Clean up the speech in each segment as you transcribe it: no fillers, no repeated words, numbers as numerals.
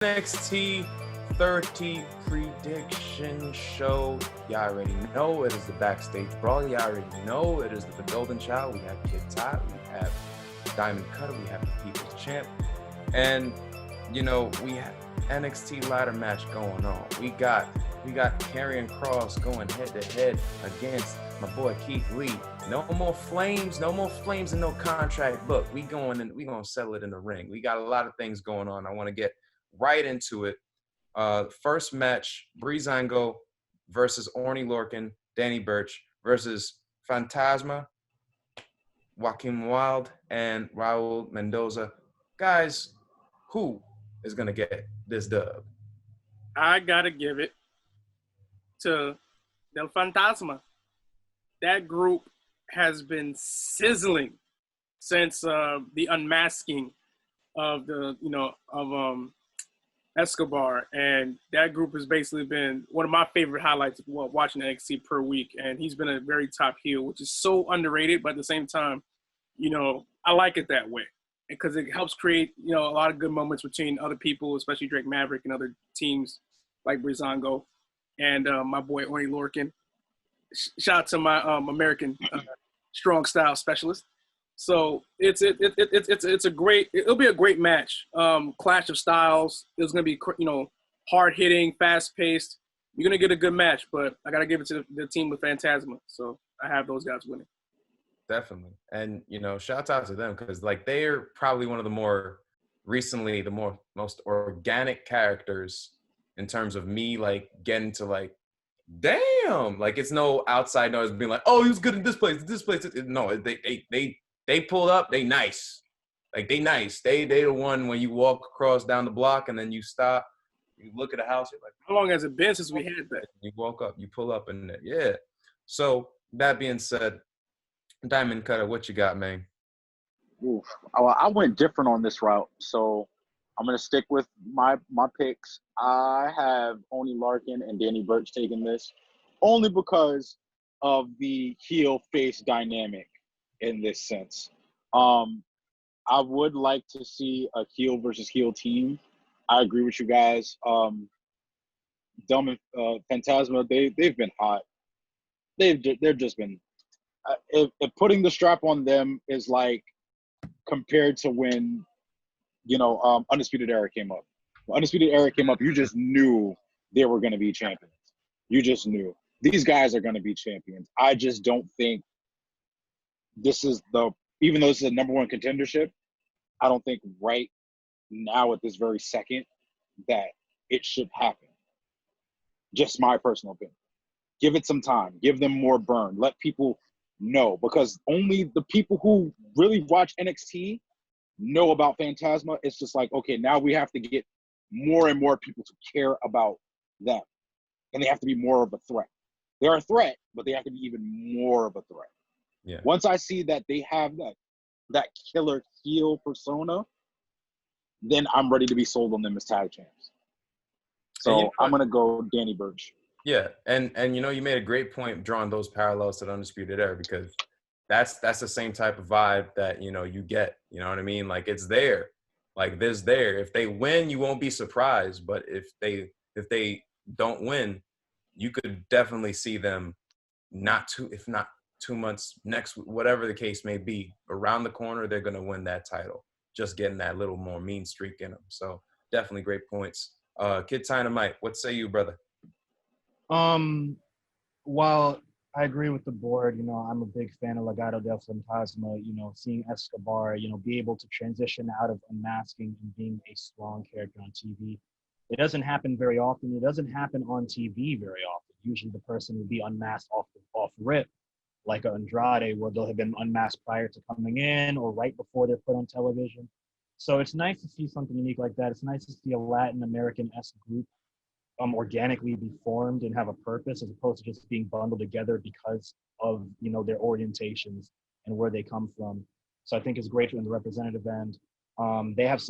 NXT 30 prediction show. Y'all already know it is the backstage brawl. Y'all already know it is the golden child. We have Kid Tot, we have Diamond Cutter, we have the People's Champ, and we have NXT ladder match going on. We got Karrion Kross going head to head against my boy Keith Lee. No more flames and no contract. Look, we gonna settle it in the ring. We got a lot of things going on. I want to get right into it. First match, Breezango versus Orny Lorcan, Danny Burch versus Phantasma, Joaquin Wilde, and Raul Mendoza. Guys, who is going to get this dub? I got to give it to Del Fantasma. That group has been sizzling since the unmasking of Escobar, and that group has basically been one of my favorite highlights while watching NXT per week. And he's been a very top heel, which is so underrated, but at the same time, I like it that way because it helps create, a lot of good moments between other people, especially Drake Maverick and other teams like Breezango and my boy Orny Lorcan. Shout out to my American strong style specialist. So it'll be a great match. Clash of styles. It's gonna be hard hitting, fast paced. You're gonna get a good match, but I gotta give it to the team with Phantasma. So I have those guys winning. Definitely, and shout out to them because they're probably one of the more recently most organic characters in terms of me getting to damn, it's no outside noise being oh, he was good in this place. No, they pulled up. They nice. They nice. They the one when you walk across down the block and then you stop, you look at the house. You're how long has it been since we had that? You walk up, you pull up in there. Yeah. So that being said, Diamond Cutter, what you got, man? Oof. I went different on this route, so I'm gonna stick with my picks. I have Orny Lorcan and Danny Burch taking this, only because of the heel face dynamic in this sense. I would like to see a heel versus heel team. I agree with you guys. Dumb and Phantasma, they've been hot. They've just been. If putting the strap on them is compared to when Undisputed Era came up. When Undisputed Era came up, you just knew they were going to be champions. You just knew these guys are going to be champions. I just don't think this is even though this is a number one contendership, I don't think right now at this very second that it should happen. Just my personal opinion. Give it some time. Give them more burn. Let people know, because only the people who really watch NXT know about Phantasma. It's just okay, now we have to get more and more people to care about them. And they have to be more of a threat. They're a threat, but they have to be even more of a threat. Yeah. Once I see that they have that killer heel persona, then I'm ready to be sold on them as tag champs. So I'm going to go Danny Burch. Yeah, and you made a great point drawing those parallels to the Undisputed Era, because that's the same type of vibe that you get. You know what I mean? It's there. This there. If they win, you won't be surprised. But if they don't win, you could definitely see them if not 2 months, next, whatever the case may be, around the corner, they're gonna win that title. Just getting that little more mean streak in them. So definitely great points. Kid Dynamite, what say you, brother? While I agree with the board, I'm a big fan of Legado del Fantasma, seeing Escobar, be able to transition out of unmasking and being a strong character on TV. It doesn't happen very often. It doesn't happen on TV very often. Usually the person would be unmasked off rip, like a Andrade, where they'll have been unmasked prior to coming in or right before they're put on television. So it's nice to see something unique like that. It's nice to see a Latin American-esque group organically be formed and have a purpose, as opposed to just being bundled together because of their orientations and where they come from. So I think it's great in the representative end. They have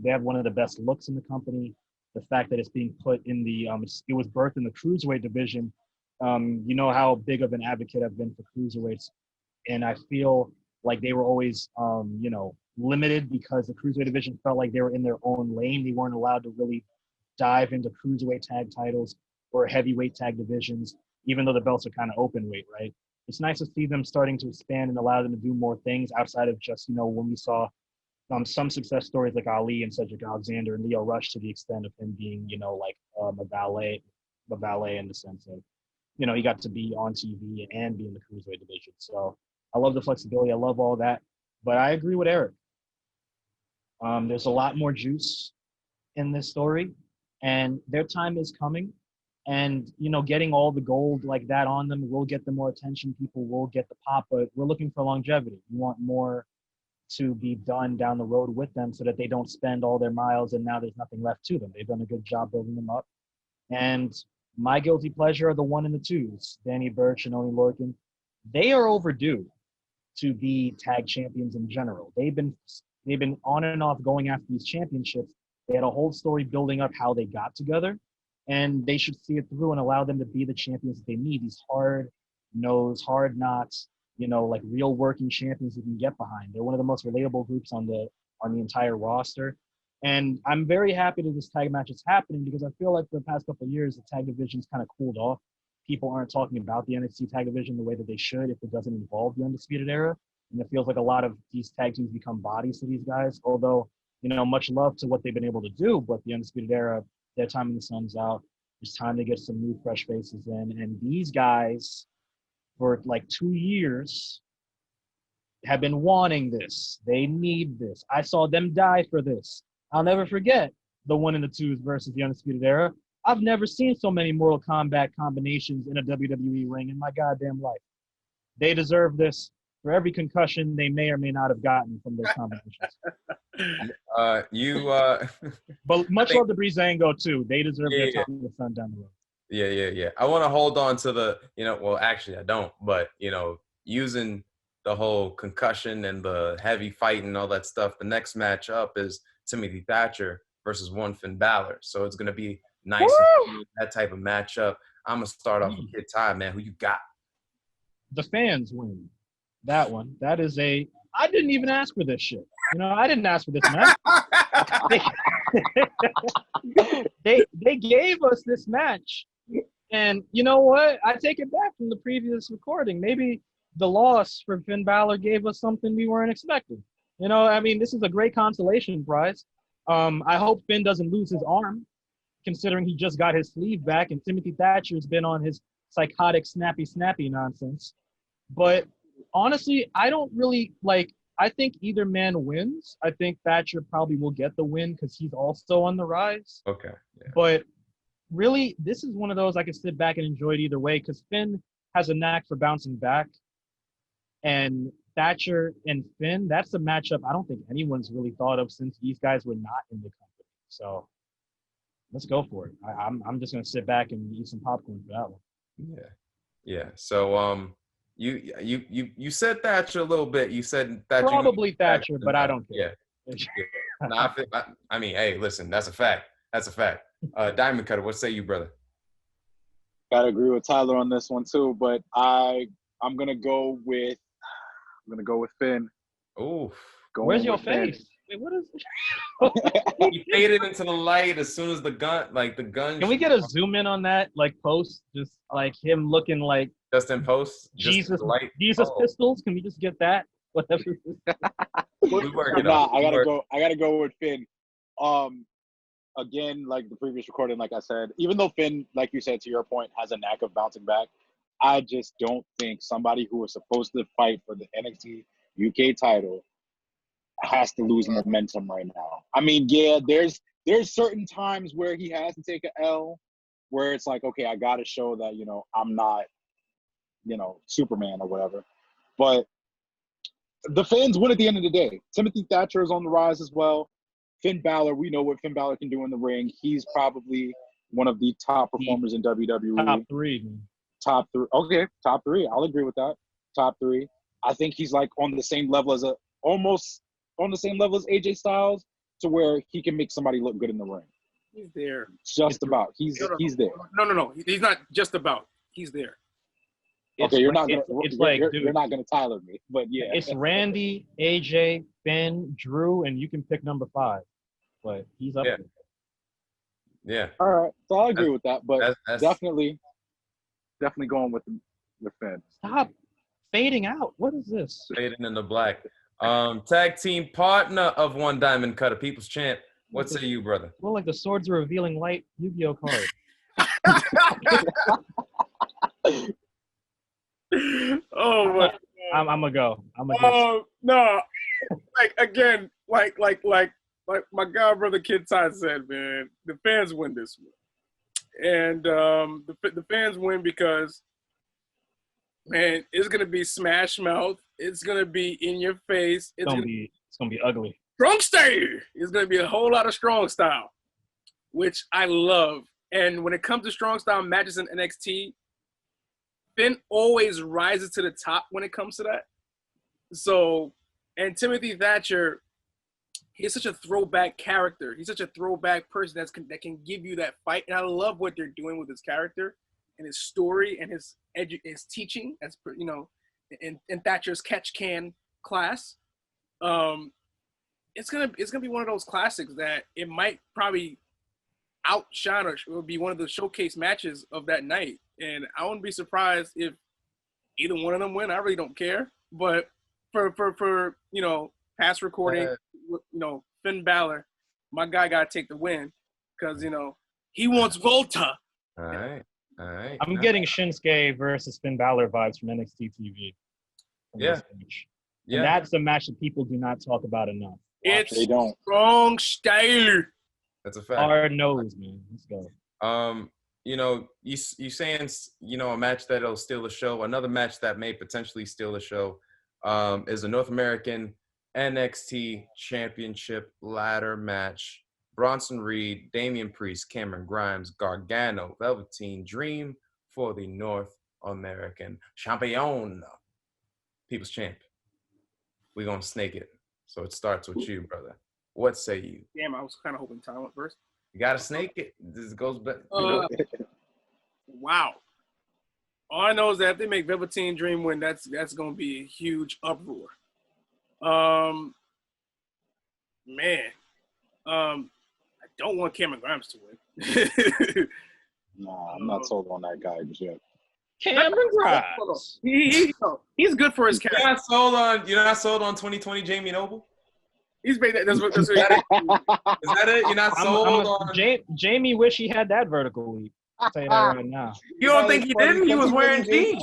they have one of the best looks in the company. The fact that it's being put in it was birthed in the cruiserweight division. You know how big of an advocate I've been for cruiserweights, and I feel like they were always limited because the cruiserweight division felt like they were in their own lane. They weren't allowed to really dive into cruiserweight tag titles or heavyweight tag divisions, even though the belts are kind of open weight, right? It's nice to see them starting to expand and allow them to do more things outside of just, when we saw some success stories like Ali and Cedric Alexander and Leo Rush, to the extent of him being, a valet in the sense of, he got to be on TV and be in the cruiserweight division. So I love the flexibility. I love all that. But I agree with Eric. There's a lot more juice in this story, and their time is coming. And, getting all the gold like that on them will get them more attention. People will get the pop, but we're looking for longevity. We want more to be done down the road with them so that they don't spend all their miles and now there's nothing left to them. They've done a good job building them up. And my guilty pleasure are the 1 and the 2s, Danny Burch and Oni Lorcan. They are overdue to be tag champions in general. They've been on and off going after these championships. They had a whole story building up how they got together, and they should see it through and allow them to be the champions that they need. These hard-nosed, hard-knots, real working champions you can get behind. They're one of the most relatable groups on the entire roster. And I'm very happy that this tag match is happening because I feel like for the past couple of years, the tag division's kind of cooled off. People aren't talking about the NXT tag division the way that they should if it doesn't involve the Undisputed Era. And it feels like a lot of these tag teams become bodies to these guys, although, much love to what they've been able to do, but the Undisputed Era, their time in the sun's out. It's time to get some new fresh faces in. And these guys, for like 2 years, have been wanting this. They need this. I saw them die for this. I'll never forget the 1 and the 2s versus the Undisputed Era. I've never seen so many Mortal Kombat combinations in a WWE ring in my goddamn life. They deserve this for every concussion they may or may not have gotten from those combinations. But much love to Breezango too. They deserve their time in the sun down the road. Yeah. I want to hold on to the, well, actually I don't, but, using the whole concussion and the heavy fight and all that stuff, the next match up is Timothy Thatcher versus one Finn Balor. So it's going to be nice to see that type of matchup. I'm going to start off with Kid Ty, man. Who you got? The fans win that one. That is I didn't even ask for this shit. I didn't ask for this match. they gave us this match. And you know what? I take it back from the previous recording. Maybe the loss for Finn Balor gave us something we weren't expecting. This is a great consolation prize. I hope Finn doesn't lose his arm, considering he just got his sleeve back, and Timothy Thatcher's been on his psychotic snappy nonsense. But honestly, I don't really I think either man wins. I think Thatcher probably will get the win because he's also on the rise. Okay. Yeah. But really, this is one of those I could sit back and enjoy it either way because Finn has a knack for bouncing back. And Thatcher and Finn, that's a matchup I don't think anyone's really thought of since these guys were not in the company. So let's go for it. I'm just going to sit back and eat some popcorn for that one. Yeah. So you said Thatcher a little bit. You said Thatcher. Probably Thatcher, but I don't care. Yeah. No, I mean, hey, listen, that's a fact. Diamond Cutter, what say you, brother? Gotta agree with Tyler on this one too, but I'm gonna go with Finn. Ooh. Where's your face? Wait, what is it? He faded into the light as soon as the gun. Can we get a zoom in on that, post? Just him looking like just in post. Jesus Pistols. Can we just get that? Whatever. I gotta go with Finn. Again, like the previous recording, like I said, even though Finn, like you said, to your point, has a knack of bouncing back, I just don't think somebody who was supposed to fight for the NXT UK title has to lose momentum right now. I mean, yeah, there's certain times where he has to take an L, where it's like, okay, I got to show that, I'm not, Superman or whatever. But the fans win at the end of the day. Timothy Thatcher is on the rise as well. Finn Balor, we know what Finn Balor can do in the ring. He's probably one of the top performers in WWE. Top three. Okay, top three. I'll agree with that. Top three. I think he's on the same level as almost on the same level as AJ Styles, to where he can make somebody look good in the ring. He's there. Just about. He's there. No. He's not just about. He's there. Okay, you're not gonna dude, you're not gonna Tyler me, but yeah, it's Randy, AJ, Finn, Drew, and you can pick number 5, but he's up Yeah. there. Yeah. all right. So I agree with that, but That's definitely going with Finn. Stop fading out. What is this? fading in the black. Tag team partner of One Diamond Cutter, People's Champ. What say you, brother? Well, like the Swords of Revealing Light Yu-Gi-Oh card. Oh my! I'm gonna go. No, like again, like my god brother Kid Todd said, man, the fans win this one, and the fans win because, man, it's gonna be smash mouth. It's gonna be in your face. It's gonna be ugly. Strong style. It's gonna be a whole lot of strong style, which I love. And when it comes to strong style matches in NXT, Finn always rises to the top when it comes to that. So, and Timothy Thatcher, he's such a throwback character. He's such a throwback person that can give you that fight. And I love what they're doing with his character and his story and his teaching, as per, you know, in Thatcher's catch can class. It's gonna be one of those classics that it might probably outshine or will be one of the showcase matches of that night. And I wouldn't be surprised if either one of them win. I really don't care. But for you know, past recording, you know, Finn Balor, my guy got to take the win because, you know, he wants Volta. All right. I'm getting Shinsuke versus Finn Balor vibes from NXT TV. Yeah. And that's a match that people do not talk about enough. It's They don't. strong style. That's a fact. Hard nose, man. Let's go. You know, you saying, you know, a match that'll steal a show. Another match that may potentially steal a show is a North American NXT Championship ladder match. Bronson Reed, Damian Priest, Cameron Grimes, Gargano, Velveteen Dream for the North American Champion. People's Champ. We're going to snake it. So it starts with you, brother. What say you? Damn, I was kind of hoping Tom went first. You got to snake it. This goes back. Wow. All I know is that if they make Velveteen Dream win, that's going to be a huge uproar. Man. I don't want Cameron Grimes to win. Nah, I'm not sold on that guy just yet. Cameron Grimes. He's good for his character. You're not sold on 2020 Jamie Noble? He's made that. That's what he Is that it? You're not sold on Jamie wish he had that vertical leap. I'll tell you that right now. You don't think he didn't? He was wearing jeans.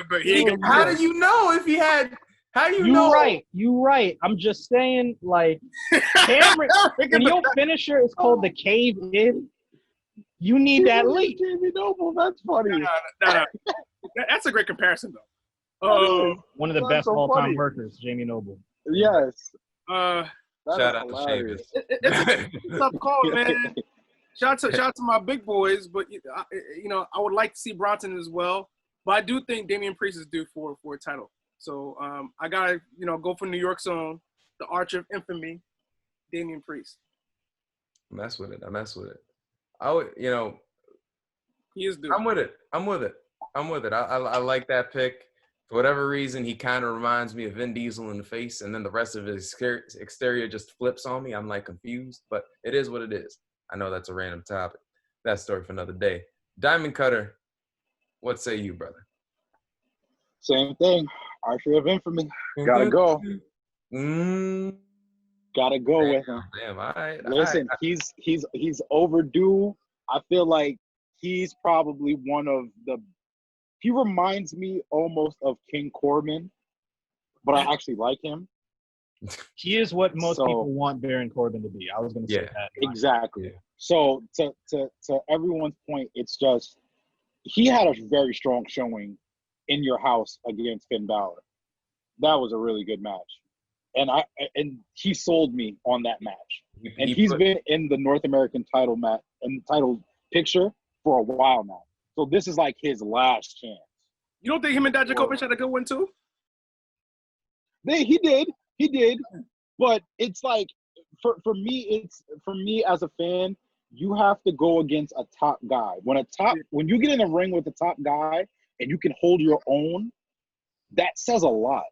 But he ain't How do you know if he had? How do you know? You right. I'm just saying, like, Cameron, when your finisher is called the Cave In, you need that leap. Jamie Noble, that's funny. No. That's a great comparison, though. One of the best all-time workers, Jamie Noble. Yes. Shout out to Sheamus. It's a tough call, man. Shout out to my big boys, but you know, I would like to see Bronson as well. But I do think Damian Priest is due for a title. So I gotta, you know, go for New York's own, the Arch of Infamy, Damian Priest. I mess with it. I would, you know, he is due. I'm with it. I like that pick. For whatever reason, he kind of reminds me of Vin Diesel in the face, and then the rest of his exterior just flips on me. I'm like confused, but it is what it is. I know that's a random topic. That story for another day. Diamond Cutter, what say you, brother? Same thing. Archer of Infamy. Gotta go. Gotta go with him. Damn, all right. Listen, he's overdue. I feel like he's probably one of the. He reminds me almost of King Corbin, but I actually like him. He is what most people want Baron Corbin to be. I was going to say that. Exactly. Yeah. So to everyone's point, it's just he had a very strong showing in your house against Finn Balor. That was a really good match, and he sold me on that match. He's been in the North American title match and title picture for a while now. So this is like his last chance. You don't think him and Dijakovic had a good one too? He did. But it's like for me as a fan, you have to go against a top guy. When you get in a ring with a top guy, and you can hold your own, that says a lot.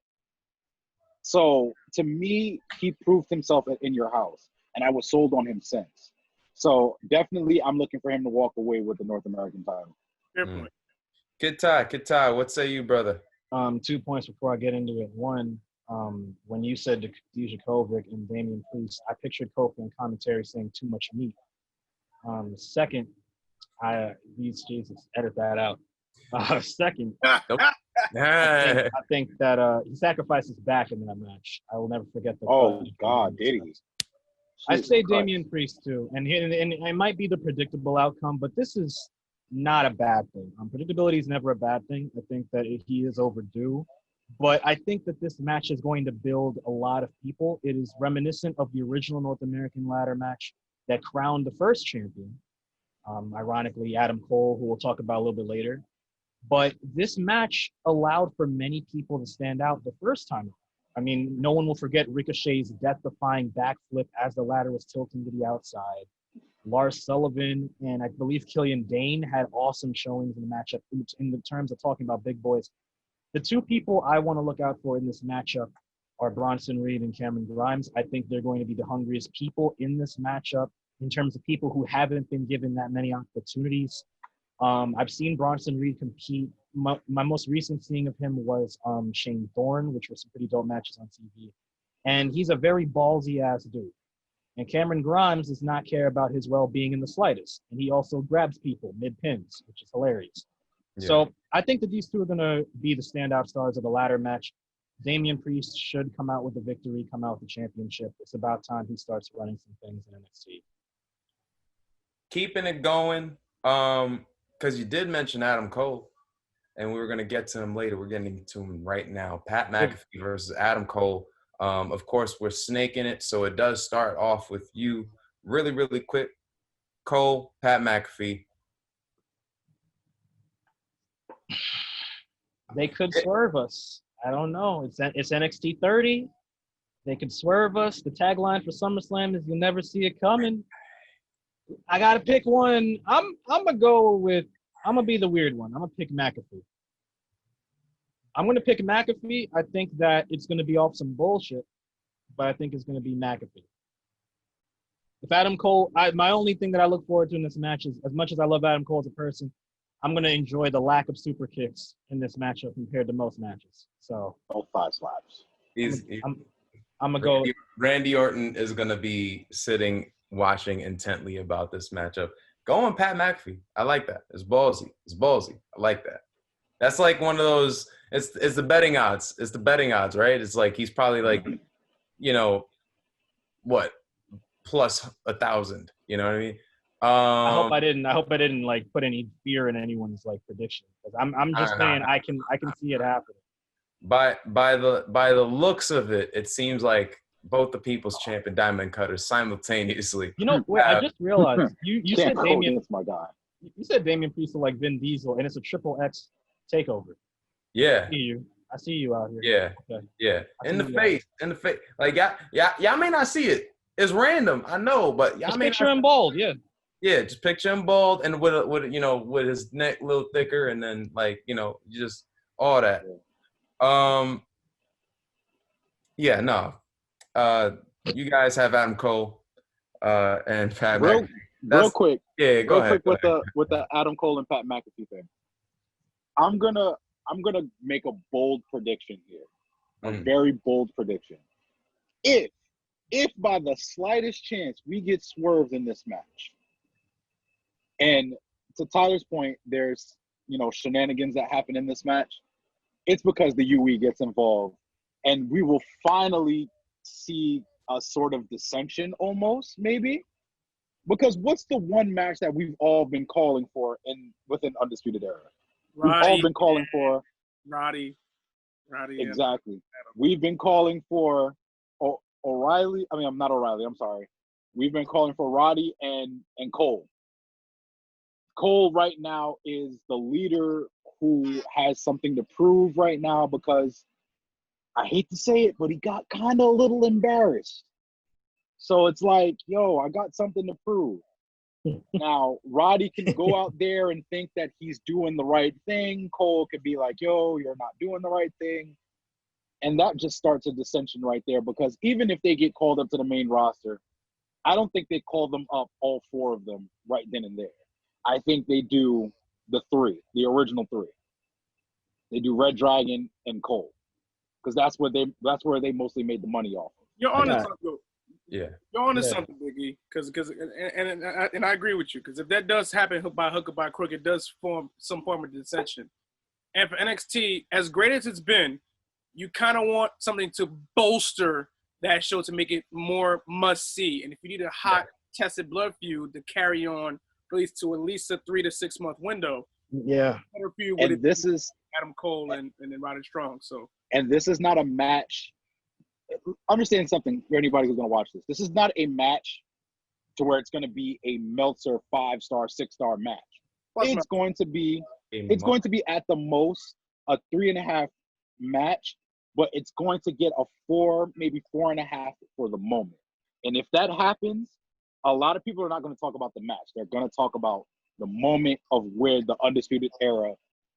So to me, he proved himself in your house, and I was sold on him since. So definitely, I'm looking for him to walk away with the North American title. Fair point. Kid Ty, what say you, brother? 2 points before I get into it. One, when you said Dijakovic and Damian Priest, I pictured Kofi in commentary saying too much meat. Second, Jesus, edit that out. Second, I think that he sacrificed his back in that match. I will never forget that. Oh God, did he? I say Damian Priest too, and it might be the predictable outcome, but this is not a bad thing. Predictability is never a bad thing. I think that he is overdue, but I think that this match is going to build a lot of people. It is reminiscent of the original North American ladder match that crowned the first champion, ironically Adam Cole, who we'll talk about a little bit later. But this match allowed for many people to stand out the first time. I mean, no one will forget Ricochet's death-defying backflip as the ladder was tilting to the outside. Lars Sullivan and I believe Killian Dane had awesome showings in the matchup in the terms of talking about big boys. The two people I want to look out for in this matchup are Bronson Reed and Cameron Grimes. I think they're going to be the hungriest people in this matchup in terms of people who haven't been given that many opportunities. I've seen Bronson Reed compete. My most recent seeing of him was Shane Thorne, which were some pretty dope matches on TV. And he's a very ballsy-ass dude. And Cameron Grimes does not care about his well-being in the slightest. And he also grabs people mid-pins, which is hilarious. Yeah. So I think that these two are going to be the standout stars of the ladder match. Damian Priest should come out with the victory, come out with the championship. It's about time he starts running some things in NXT. Keeping it going, because you did mention Adam Cole, and we were going to get to him later. We're getting to him right now. Pat McAfee versus Adam Cole. Of course, we're snaking it, so it does start off with you really, really quick. Cole, Pat McAfee. They could swerve us. I don't know. It's NXT 30. They could swerve us. The tagline for SummerSlam is "You'll never see it coming." I gotta pick one. I'm gonna be the weird one. I'm gonna pick McAfee. I'm gonna pick McAfee. I think that it's gonna be off some bullshit, but I think it's gonna be McAfee. If Adam Cole, my only thing that I look forward to in this match is, as much as I love Adam Cole as a person, I'm gonna enjoy the lack of super kicks in this matchup compared to most matches. So, 5 slaps. I'm gonna go. Randy Orton is gonna be sitting watching intently about this matchup. Go on Pat McAfee. I like that. It's ballsy. I like that. That's like one of those, it's the betting odds. It's the betting odds, right? It's like he's probably like, what, plus 1,000. You know what I mean? I hope I didn't like put any fear in anyone's like prediction. Because I'm just saying I can see it happening. By the looks of it, it seems like both the People's Champ and Diamond Cutter simultaneously. Wait, I just realized you said Damian. That's my guy. You said Damian Priest like Vin Diesel, and it's a XXX takeover. Yeah. I see you out here. Yeah. Okay. Yeah. In the face. Like y'all may not see it. It's random. I know, but y'all just may picture him bald. Yeah. Yeah. Just picture him bald and with his neck a little thicker, and then just all that. Yeah. No. You guys have Adam Cole and Pat McAfee. Real quick. Yeah, go ahead. With the Adam Cole and Pat McAfee thing. I'm gonna make a bold prediction here. A very bold prediction. If by the slightest chance we get swerved in this match, and to Tyler's point, there's shenanigans that happen in this match, it's because the UE gets involved, and we will finally see a sort of dissension almost, maybe. Because what's the one match that we've all been calling for within Undisputed Era? We've all been calling for Roddy. Exactly. We've been calling for O'Reilly. I mean, I'm not O'Reilly. I'm sorry. We've been calling for Roddy and Cole. Cole right now is the leader who has something to prove right now because I hate to say it, but he got kind of a little embarrassed. So it's like, yo, I got something to prove. Now, Roddy can go out there and think that he's doing the right thing. Cole could be like, yo, you're not doing the right thing. And that just starts a dissension right there, because even if they get called up to the main roster, I don't think they call them up, all 4 of them, right then and there. I think they do the original 3. They do Red Dragon and Cole, because that's where they mostly made the money off of. You're on to something. Yeah. You're on to something, Biggie. And I agree with you, because if that does happen by hook or by crook, it does form some form of dissension. And for NXT, as great as it's been, you kind of want something to bolster that show to make it more must-see. And if you need a hot, tested blood feud to carry on at least a 3 to 6 month window, better feud would this is Adam Cole and then Roddy Strong. So, and this is not a match. Understand something for anybody who's going to watch this. This is not a match to where it's going to be a Meltzer 5-star, 6-star match. It's going to be at the most a 3.5 match, but it's going to get a 4, maybe 4.5 for the moment. And if that happens, a lot of people are not going to talk about the match. They're going to talk about the moment of where the Undisputed Era.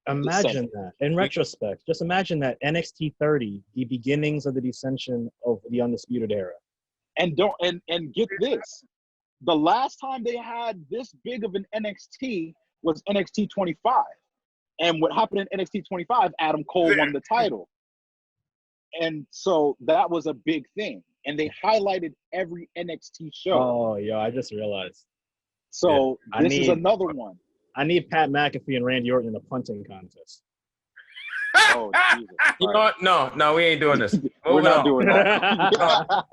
Imagine that. In retrospect, just imagine that NXT 30, the beginnings of the dissension of the Undisputed Era. And get this. The last time they had this big of an NXT was NXT 25. And what happened in NXT 25, Adam Cole won the title. And so that was a big thing. And they highlighted every NXT show. Oh, yeah, I just realized. So this is another one. I need Pat McAfee and Randy Orton in a punting contest. Oh, Jesus. You know what? No, we ain't doing this. We're not doing that.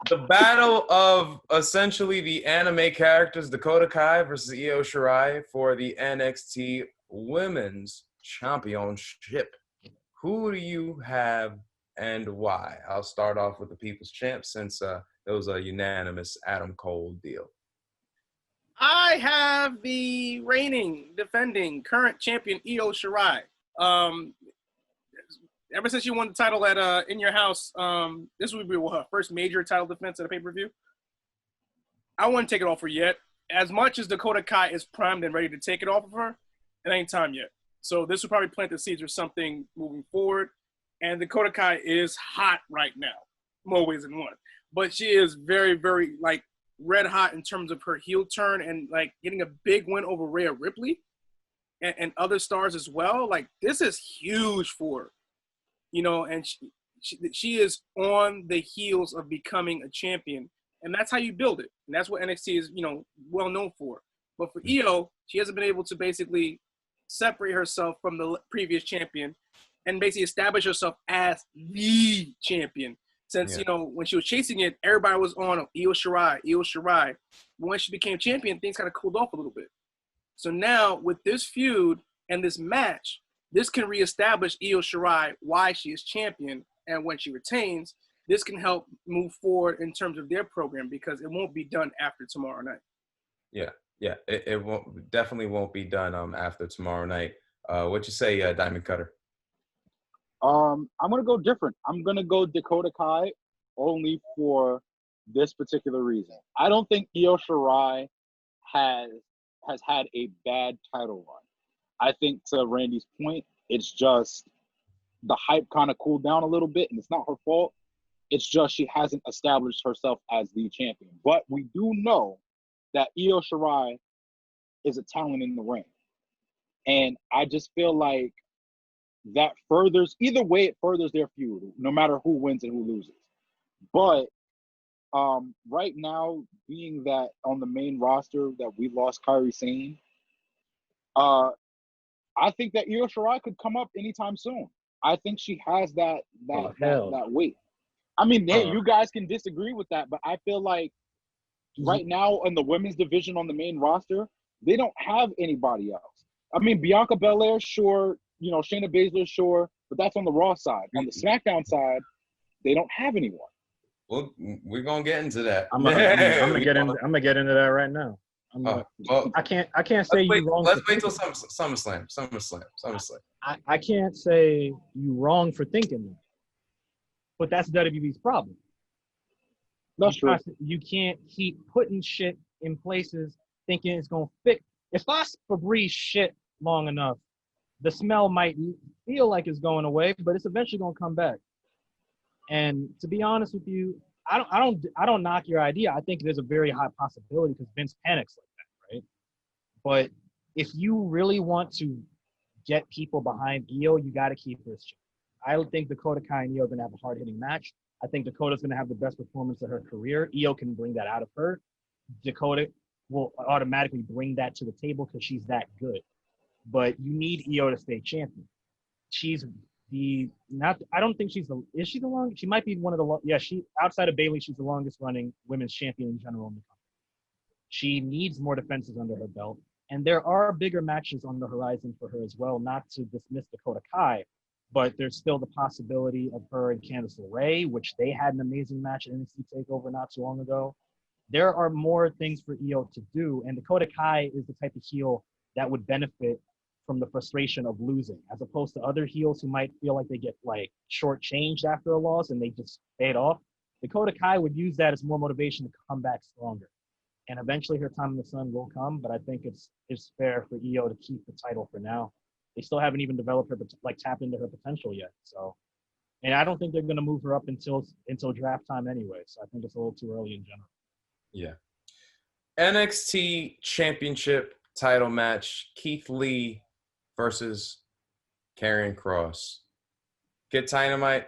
The battle of essentially the anime characters, Dakota Kai versus Io Shirai for the NXT Women's Championship. Who do you have and why? I'll start off with the People's Champ, since it was a unanimous Adam Cole deal. I have the reigning, defending, current champion Io Shirai. Ever since you won the title at In Your House, this would be her first major title defense at a pay-per-view. I wouldn't take it off her yet. As much as Dakota Kai is primed and ready to take it off of her, it ain't time yet. So this will probably plant the seeds for something moving forward. And Dakota Kai is hot right now, more ways than one. But she is very, very, red hot in terms of her heel turn and, getting a big win over Rhea Ripley and other stars as well. This is huge for her. And she is on the heels of becoming a champion. And that's how you build it. And that's what NXT is, well known for. But for Io, she hasn't been able to basically separate herself from the previous champion and basically establish herself as the champion. Since, when she was chasing it, everybody was on Io Shirai, Io Shirai. But when she became champion, things kind of cooled off a little bit. So now with this feud and this match, this can reestablish Io Shirai why she is champion. And when she retains, this can help move forward in terms of their program, because it won't be done after tomorrow night. Yeah, it definitely won't be done after tomorrow night. What you say, Diamond Cutter? I'm going to go different. I'm going to go Dakota Kai only for this particular reason. I don't think Io Shirai has had a bad title run. I think, to Randy's point, it's just the hype kind of cooled down a little bit, and it's not her fault. It's just she hasn't established herself as the champion. But we do know that Io Shirai is a talent in the ring. And I just feel like that furthers, either way, it furthers their feud, no matter who wins and who loses. But right now, being that on the main roster that we lost Kairi Sane, I think that Io Shirai could come up anytime soon. I think she has that weight. I mean, hey, you guys can disagree with that, but I feel like right now in the women's division on the main roster, they don't have anybody else. I mean, Bianca Belair, sure. Shayna Baszler, sure. But that's on the Raw side. On the SmackDown side, they don't have anyone. Well, we're going to get into that. I'm gonna get into that right now. I can't say you wrong. Let's wait till SummerSlam. I can't say you wrong for thinking that. But that's WWE's problem. That's true. You can't keep putting shit in places thinking it's going to fix. If I Febreze shit long enough, the smell might feel like it's going away, but it's eventually going to come back. And to be honest with you, I don't knock your idea. I think there's a very high possibility because Vince panics like that, right? But if you really want to get people behind Io, you got to keep her as champ. I think Dakota Kai and Io are going to have a hard-hitting match. I think Dakota's going to have the best performance of her career. Io can bring that out of her. Dakota will automatically bring that to the table because she's that good. But you need Io to stay champion. She's I don't think is she the longest? She might be one of the, outside of Bayley, she's the longest running women's champion in general in the company. She needs more defenses under her belt. And there are bigger matches on the horizon for her as well, not to dismiss Dakota Kai, but there's still the possibility of her and Candice LeRae, which they had an amazing match at NXT TakeOver not too long ago. There are more things for Io to do, and Dakota Kai is the type of heel that would benefit from the frustration of losing, as opposed to other heels who might feel like they get like shortchanged after a loss and they just fade off. Dakota Kai would use that as more motivation to come back stronger. And eventually her time in the sun will come, but I think it's fair for Io to keep the title for now. They still haven't even developed her, tapped into her potential yet. So, and I don't think they're going to move her up until draft time anyway. So I think it's a little too early in general. Yeah. NXT Championship title match: Keith Lee versus Karrion Kross. Get Dynamite.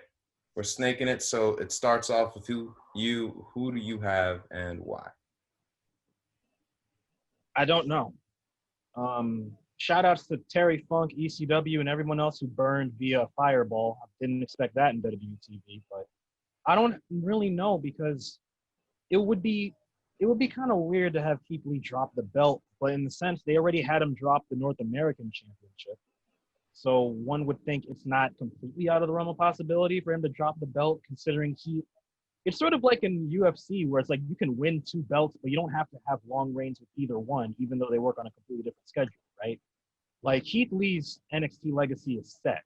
We're snaking it, so it starts off with who do you have and why? I don't know. Shout outs to Terry Funk, ECW, and everyone else who burned via Fireball. I didn't expect that in WTV, but I don't really know because it would be kind of weird to have Keith Lee drop the belt, but in the sense they already had him drop the North American Championship. So one would think it's not completely out of the realm of possibility for him to drop the belt, considering it's sort of like in UFC where it's like you can win 2 belts, but you don't have to have long reigns with either one, even though they work on a completely different schedule, right? Like Keith Lee's NXT legacy is set.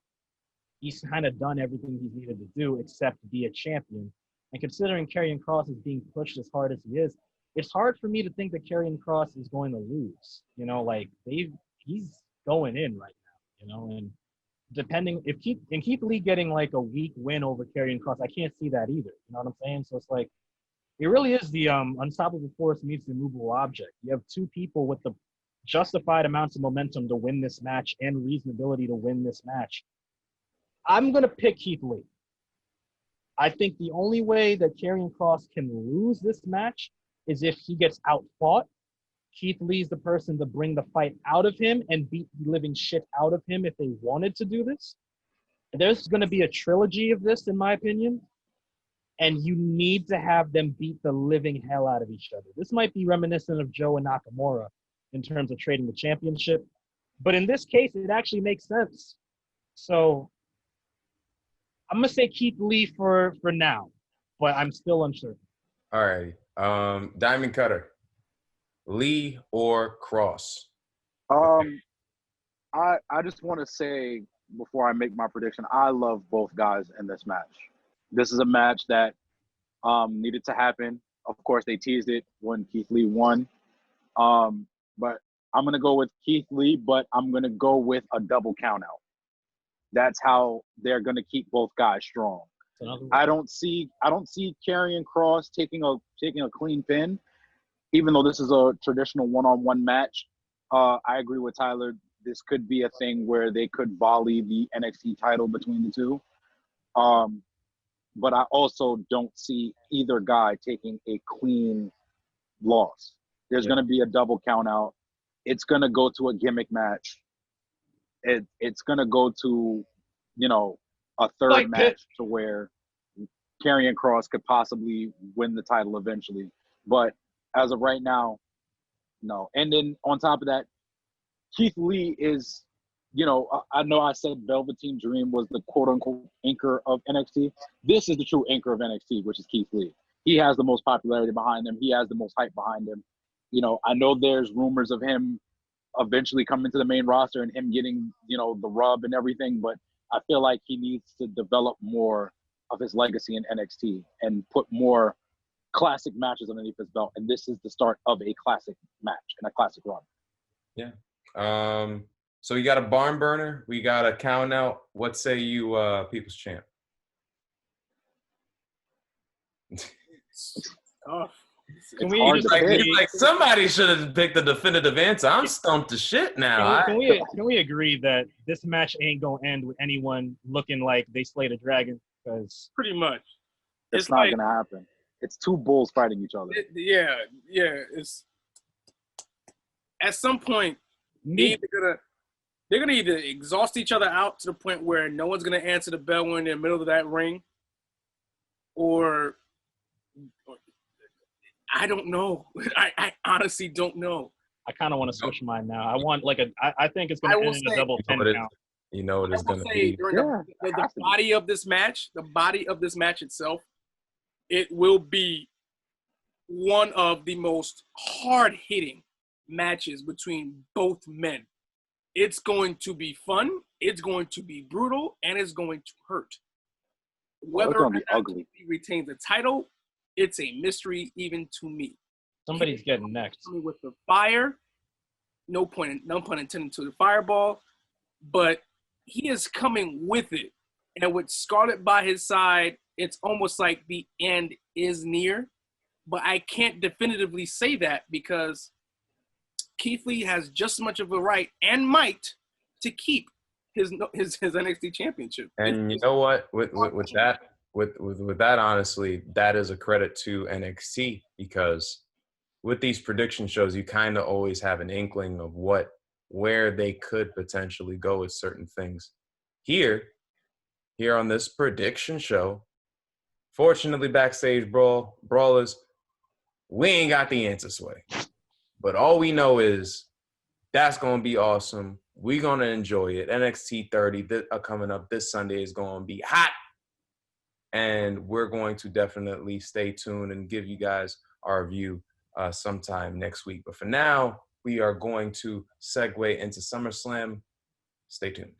He's kind of done everything he's needed to do except be a champion. And considering Karrion Kross is being pushed as hard as he is, it's hard for me to think that Karrion Kross is going to lose. You know, like he's going in right now, you know, and depending if Keith Lee getting like a weak win over Karrion Kross, I can't see that either. You know what I'm saying? So it's like it really is the unstoppable force meets the immovable object. You have 2 people with the justified amounts of momentum to win this match and reasonability to win this match. I'm gonna pick Keith Lee. I think the only way that Karrion Kross can lose this match is if he gets outfought. Keith Lee's the person to bring the fight out of him and beat the living shit out of him if they wanted to do this. There's going to be a trilogy of this, in my opinion, and you need to have them beat the living hell out of each other. This might be reminiscent of Joe and Nakamura in terms of trading the championship, but in this case, it actually makes sense. So I'm going to say Keith Lee for now, but I'm still uncertain. All right. Diamond Cutter. Lee or Kross? I just want to say before I make my prediction, I love both guys in this match. This is a match that needed to happen. Of course, they teased it when Keith Lee won. But I'm going to go with Keith Lee, but I'm going to go with a double count out. That's how they're going to keep both guys strong. I don't see Karrion Kross taking a clean pin, even though this is a traditional one-on-one match. I agree with Tyler. This could be a thing where they could volley the NXT title between the two. But I also don't see either guy taking a clean loss. There's going to be a double count out. It's going to go to a gimmick match. It's going to go to, a third match to where Karrion Kross could possibly win the title eventually. But as of right now, no. And then on top of that, Keith Lee is, I know I said Velveteen Dream was the quote-unquote anchor of NXT. This is the true anchor of NXT, which is Keith Lee. He has the most popularity behind him. He has the most hype behind him. I know there's rumors of him eventually coming to the main roster and him getting, the rub and everything, but I feel like he needs to develop more of his legacy in NXT and put more classic matches underneath his belt, and this is the start of a classic match and a classic run. Yeah. So we got a barn burner. We got a count out. What say you, People's Champ? Oh, It's hard to pick. He's like, somebody should have picked the definitive answer. I'm stumped to shit now. Can we agree that this match ain't gonna end with anyone looking like they slayed a dragon? Because pretty much. It's not gonna happen. It's two bulls fighting each other. Yeah. It's at some point they're gonna either exhaust each other out to the point where no one's gonna answer the bell when they're in the middle of that ring, or I don't know. I honestly don't know. I kind of want to switch mine now. I want I think it's going to end in a double 10 count. You know what it's going to be. The body of this match, itself, it will be one of the most hard-hitting matches between both men. It's going to be fun, it's going to be brutal, and it's going to hurt. Whether or not he retains the title, it's a mystery even to me. Somebody's getting next. With the fire, no pun intended to the fireball, but he is coming with it. And with Scarlett by his side, it's almost like the end is near. But I can't definitively say that because Keith Lee has just as much of a right and might to keep his NXT championship. And you know what? With that, honestly, that is a credit to NXT because with these prediction shows, you kind of always have an inkling of where they could potentially go with certain things. Here on this prediction show, fortunately, backstage brawlers, we ain't got the answer, Sway. But all we know is that's going to be awesome. We're going to enjoy it. NXT 30 coming up this Sunday is going to be hot. And we're going to definitely stay tuned and give you guys our view sometime next week. But for now, we are going to segue into SummerSlam. Stay tuned.